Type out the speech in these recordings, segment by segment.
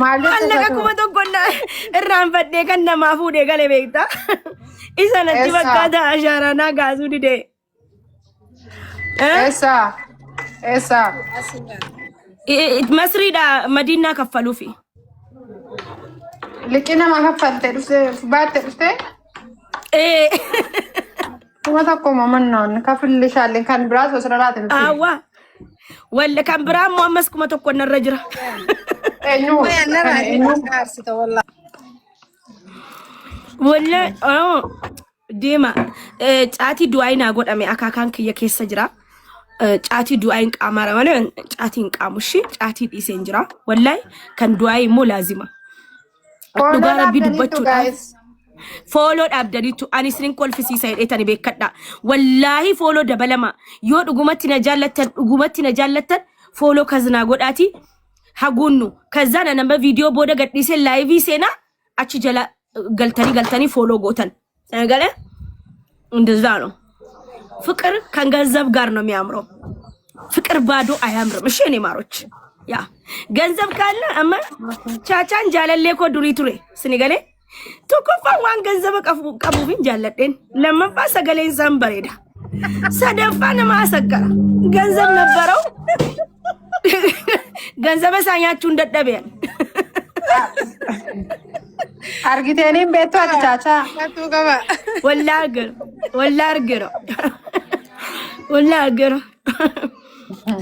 Maallaqa kuma tokkonna irraan fadhee kan namaa fuudhee galee beekta. Isa natti fakkaata ashaaraanaa gaasuu didee. Esa. Masriidha Madiinaa kaffaluufi. Liqina ma kaffalte dhufte baatte dhufte? Kuma tokko mamannoon kafilishaallee kan biraas osoo laatin. Awwa. Walla kan biraa immoo ammas kuma tokko narra jira. Eenyu? Walla deema caatii du'aayi naa godhame akaakaan kiyya keessa jira. Caatii du'aayin qaamara malee caatiin qaamushi caatii dhiiseen jira. Wallahi kan du'aayi immoo laazima. Dhugaa rabbii dubbachuudhaaf. Follow dhabdaniitu ani isin kolfisiisa jedhetani beekadha. Wallahi follow dabalama. Yoo dhugumatti na jaallattan follow kaznaa godhaati. Hagunnu kazana nama video booda gadhiisee live seena achi jala galtanii follow gootan. Gale? እንደዛ ነው ፍቅር ከገንዘብ ጋር ነው የሚያምረው ፍቅር ባዶ አያምርም እሺ እኔ ማሮች ያ ገንዘብ ካለ አማ ቻቻን ጃለሌ ኮ ዱሪ ቱሬ ስኒገሌ ቶኮፋ ዋን ገንዘብ ቀቡብን ጃለዴን ለመባ ሰገሌን ዘንበሬዳ ሰደፋን ማሰከራ ገንዘብ ነበረው ገንዘብ ሳኛችሁ እንደደበያን Argiteenin beektu ati chaachaa. Wallaa argero.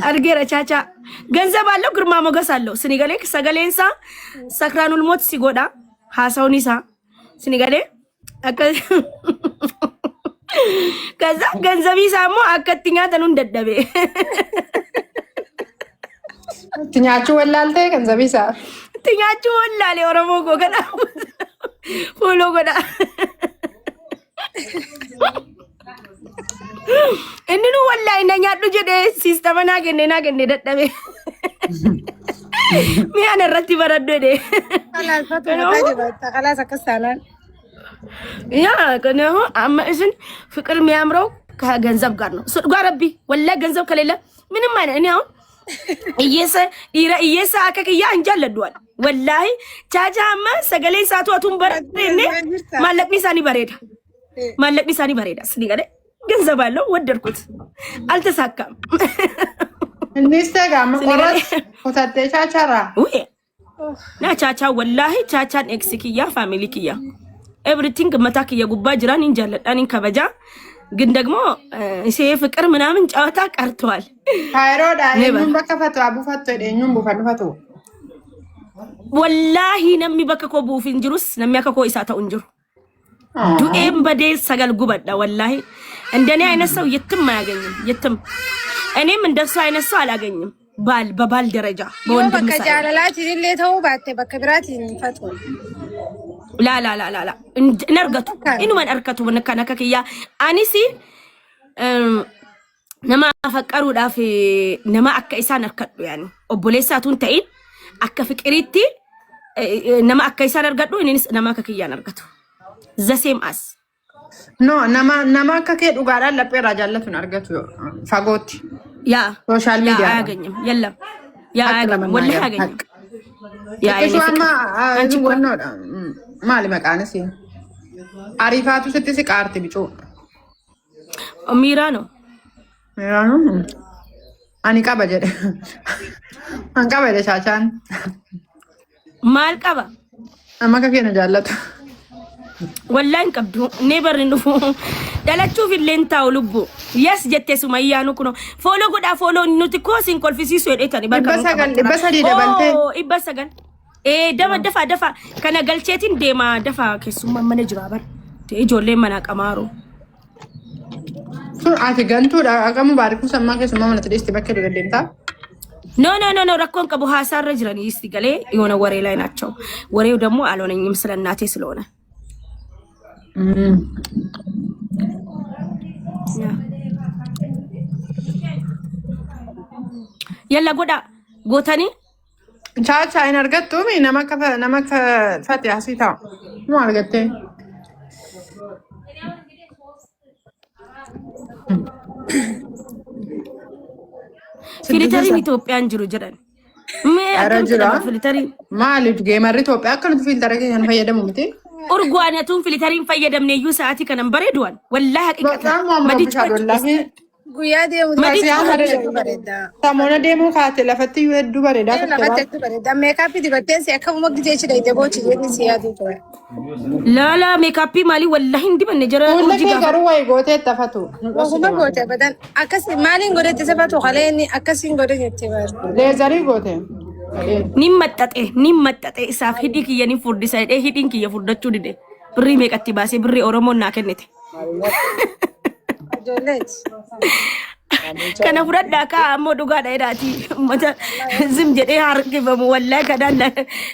Argera chaachaa. Ganzab አለው ግርማ ሞገስ አለው ስኒገሌ ሰገሌንሳ ሰክራኑል ሞት ሲጎዳ ሃሳውኒሳ ስኒገሌ ከዛ ገንዘብ ይሳሞ አከትኛ ተኑን ደደበ Tinyaachuu wallaaltee ገንዘብ ይሳ Tinyaachuu wallaalee Oromoo gogadha. Fuuloo godha. Inni nu wallaahi na nyaadhu jedhee siistama naa kennee dadhabe. Mi'aan irratti baradhu jedhee. Kalaas akkas taanaan. Yaa kanaafuu amma isin ፍቅር የሚያምረው ከገንዘብ ጋር ነው። ሱድጓ ረቢ ወላሂ ገንዘብ ከሌለ ምንም አይነት እኔ አሁን እየሳ አከክያ እንጃለዷል ወላሂ ቻቻማ ሰገሌን ሳቷቱን በረኔ ማለቅኒ ሳኒ በሬዳ ስኒገለ ገንዘብ አለው ወደድኩት አልተሳካም እንስተጋ መቆረጥ ወታተ ቻቻራ ወይ ና ቻቻ ወላሂ ቻቻን ኤክስኪያ ፋሚሊ ኪያ ኤቭሪቲንግ መታክያ ጉባ ጅራን እንጃለዳኒን ከበጃ ግን ደግሞ እሴ ፍቅር ምናምን ጫወታ ቀርቷል ታይሮዳ እኙን በከፈቱ አቡፈቱ እኙን ቡፈንፈቱ ወላሂ ነሚ በከኮ ቡፊን ጅሩስ ነሚያከኮ ኢሳታው እንጅሩ ዱኤም በዴ ሰገል ጉበዳ ወላሂ እንደኔ አይነት ሰው የትም አያገኝም የትም እኔም እንደሱ አይነት ሰው አላገኝም በባል ደረጃ በወንድም ሰው ከጃለላት ይሌተው ባቴ በከብራት ይፈቱ لا نرغتو انو من اركتو نكنككيا انيسي نما فقرو دافي نما اكا إسان اركدو يعني اوبوليساتون تاين اكا فقريتي نما اكا إسان ارغدو انيس نما ككيا نرغتو the same as no نما ككي دوغادا لبيرا جالتون ارغتو فاغوتي يا سوشال ميديا ايغنيم يلا يا ايغنيم والله ايغنيم يا ايغنيم انت ونو مالي مقانسي عريفاتو ستسي قارتي بيچو ميرانو اني قبا جده ان قبا ده شاشان مال قبا اما كفينا جالتو والله انقبدو نيبر نفو دلچو في لنتاو لبو يس جتي سميانو كنو فولو غدا فولو نوتي كوسين كولفيسيسو يديتاني بسدي دبلتي ibbasagan دفا كان galcheetin deema dafa keessummaa mana jira bar te ijoollee mana qamaaro sun ati gantuudha akamu baariku sammaa keessummaa mana tadhiisti bakka deemta no rakkoon qabu haasaarra jiranii isti galee የሆነ ወሬ ላይ ናቸው ወሬው ደግሞ አልሆነኝም ስለናቴ ስለሆነ يلا ጎዳ ጎተኒ chacha in argattu mi namak fati asita mo argatte filitari ኢትዮጵያን ጅሩ ጀዳን Arajira. Maaliif geemarri Itoophiyaa akkanatti filtara keessan fayyadamu miti? Urgwaanatuun filtariin fayyadamne iyyuu sa'aatii kanan bareeduwan. Wallaahi haqiqatan. Madichi Guyyaa deemu Samoona deemuu kaate lafatti iyyuu hedduu bareedaa lafatti bareeda. Meekaappii dibattee si akka mugdee ci dhayite boochi jedhi si yaadu ture. Lala meekaappii maalii wallaahi hin dibanne jara Fuula kee garuu wayi gootee tafatu. Oguma goote badan akkasi maaliin godhette safatu qaleen akkasiin godhe jettee baatu. Leezarii goote. Nin maxxaxe isaaf hidhii kiyya nin furdisa jedhee hidhiin kiyya furdachuu dide. Birrii meeqatti baasee birrii Oromoon naa kennite. Kana fudhadhaa kaa ammoo dhugaadha jedhaati. Mata zim jedhee harkifamu wallaahi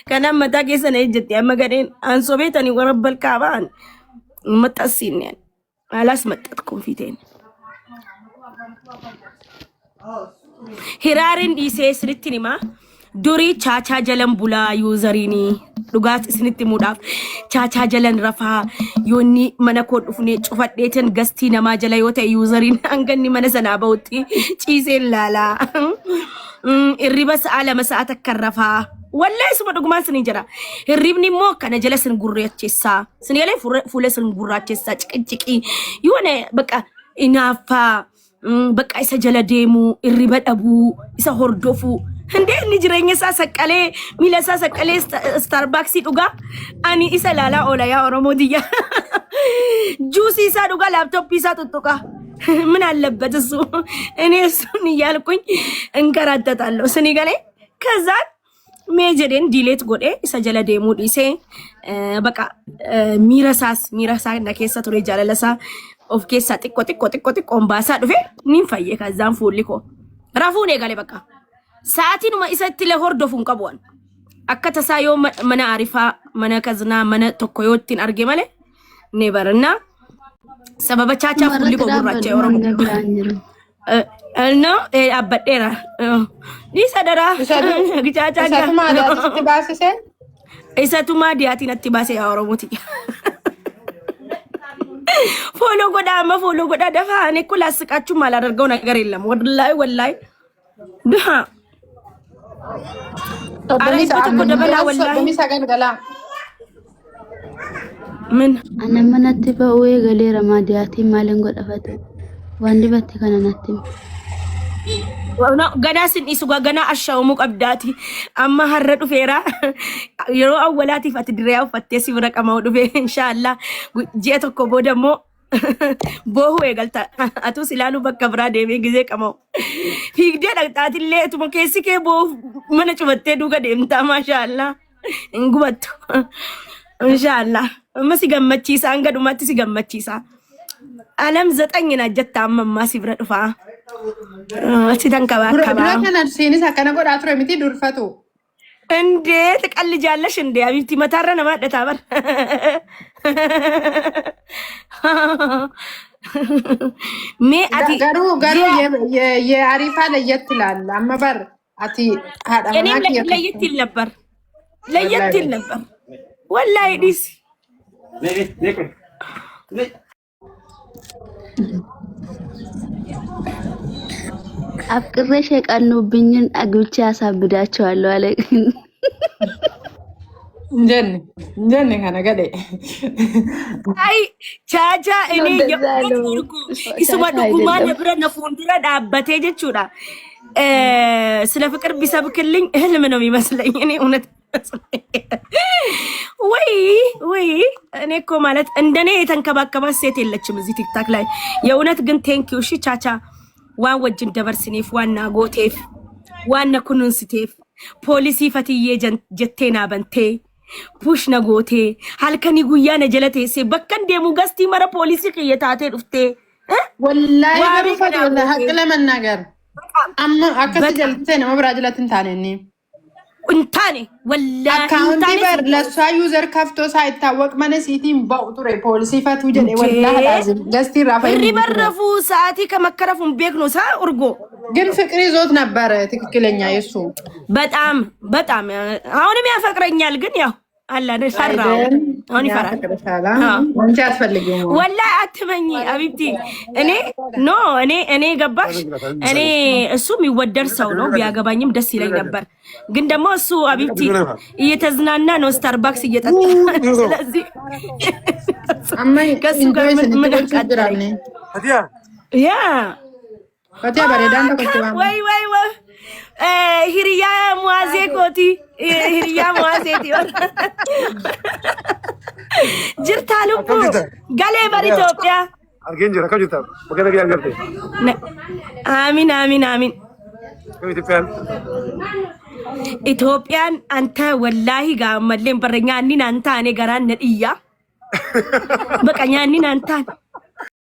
kanaan mataa keessa na ejjette amma gadheen aan sobeetanii warra balkaa ba'an maxxansiinne alas maxxat konfiteen. Hiraariin dhiisee isinitti himaa. Durii chaachaa jalan bulaa yuuzariinii dhugaas isinitti himuudhaaf chaachaa jalan rafaa yoonni mana koo dhufnee cufadheetan gastii namaa jala yoo ta'e yuuzariin hanganni mana sanaa bahutti ciiseen laalaa. Hirriba sa'a lama sa'a takkan rafaa. Wallahi suma dhugumaan sinin jira. Hirribni immoo kana jala sin gurraacheessaa. Sin yalee fuula sin gurraacheessaa ciqinciqii yoone baqa inaaffaa baqa isa jala deemuu hirriba dhabuu isa hordofuu. Hinde inni jireenya isaa saqqalee miila isaa saqqalee Starbucks dhugaa ani isa laalaa oola yaa Oromoo diyya. Juusii isaa dhugaa laaptooppii isaa tuttuqa. Min አለበት እሱ እኔ እሱን እያልኩኝ እንከራተታለሁ ስኒ ገሌ ከዛን ሜጀዴን ዲሌት ጎዴ isa jala deemuu dhiisee baqa miirasaa na keessa ture jaalalasaa of keessaa xiqqoo baasaa dhufe nin fayye kazaan fuulli koo rafuun eegale baqa. Sa'aatiin isatti illee hordofuun qabuun akka tasaa yoo mana arifaa mana kaznaa mana tokko yoo ittiin arge malee ni barannaa sababa chaachaa fuulli koo gurraacha Oromoo. No abbadheera isa daraa chaachaa isatumaa dhiyaatiin atti baase yaa Oromooti. Fooloo godhaa amma fooloo godhaa dafaa ani kula siqaachuu maal argamu nagar illam wallaahi duha. Min ana manatti ba'uu eegaleera maadiyaatiin maaliin godhafate waan dibatti kana natti ganaa sin dhiisu ganaa ashaa'umuu qabdaati amma har'a dhufeera yeroo awwalaatiif ati diriyaa uffattee si bira qamaa dhufe inshaallah ji'a tokko booda immoo boohu eegalta atus ilaaluu bakka biraa deemee gizee qamaa fiigdee dhaqxaatillee etuma keessi kee boohu mana cufattee duuga deemtaa maashaallah hin gubattu inshaallah amma si gammachiisa hanga dhumaatti si gammachiisa alam zaxanyina jetta amma ammaa si bira dhufaa sitan kabaa dura kana siinis akkana godhaa ture miti durfatu እንዴት ቀልጃለሽ እንዴ አቢብቲ መታረነ ማደታበር ሜ አቲ ጋሩ የአሪፋ ለየት ይላል አመበር አቲ እኔም ለየት ይል ነበር ወላሂ ዲስ አፍቅሬሽ የቀኑብኝን አግብቼ ያሳብዳቸዋለሁ አለ። እንጀን ከነገደ አይ ቻቻ እኔ የቁርቁ ይስማ ዱጉማ ነብረ ነፉንድራ ዳበቴ ጀቹዳ ስለ ፍቅር ቢሰብክልኝ ህልም ነው የሚመስለኝ እኔ እውነት ወይ እኔ እኮ ማለት እንደኔ የተንከባከባት ሴት የለችም እዚህ ቲክታክ ላይ የእውነት ግን ቴንኪው እሺ ቻቻ waan wajjin dabarsineef waan naa gooteef waan na kunuunsiteef poolisii fatiyee jettee naa bantee push na gootee halkanii guyyaa na jala teessee bakkan deemu gastii mara poolisii kiyya taatee dhuftee wallaahi garuu fati wallaahi haqi ለመናገር amma akkasi jaltee nama biraa jalatti hin taanenni እንታኔ ወላሂ አካውንቲ በር ለሷ ዩዘር ከፍቶ ሳይታወቅ መነሲቲን በቁጥሬ ፖሊሲ ፈቱ ጀኔ ወላሂ ላዝም ገስቲ ራፋይ ሪበረፉ ሰዓቲ ከመከረፉን ቤክ ነው ሳ ኡርጎ ግን ፍቅር ይዞት ነበር ትክክለኛ የሱ በጣም አሁንም ያፈቅረኛል ግን ያው አላ ነው ሰራው አሁን ይፈራል ወንጀል አትፈልጊው ወላሂ አትመኝ አቢብቲ እኔ ገባሽ እኔ እሱ የሚወደድ ሰው ነው ቢያገባኝም ደስ ይለኝ ነበር ግን ደግሞ እሱ አቢብቲ እየተዝናና ነው ስታርባክስ እየጠጣ ስለዚህ ከሱ ጋር ምን አቃደረኝ ያ ፈቲያ በረዳን ተቆጥባ ወይ ሂሪያ ሙአዜ ኮቲ ሂሪያ ሙአዜቲ ጅርታሉቡ ገሌ በር ኢትዮጵያ አርገን ጀራ ከጅታ በገና ያን ገብተ አሚን ኢትዮጵያን አንተ ወላሂ ጋመሌን በረኛ እኒን አንተ እኔ ጋራን ነድያ በቃኛ እኒን አንተ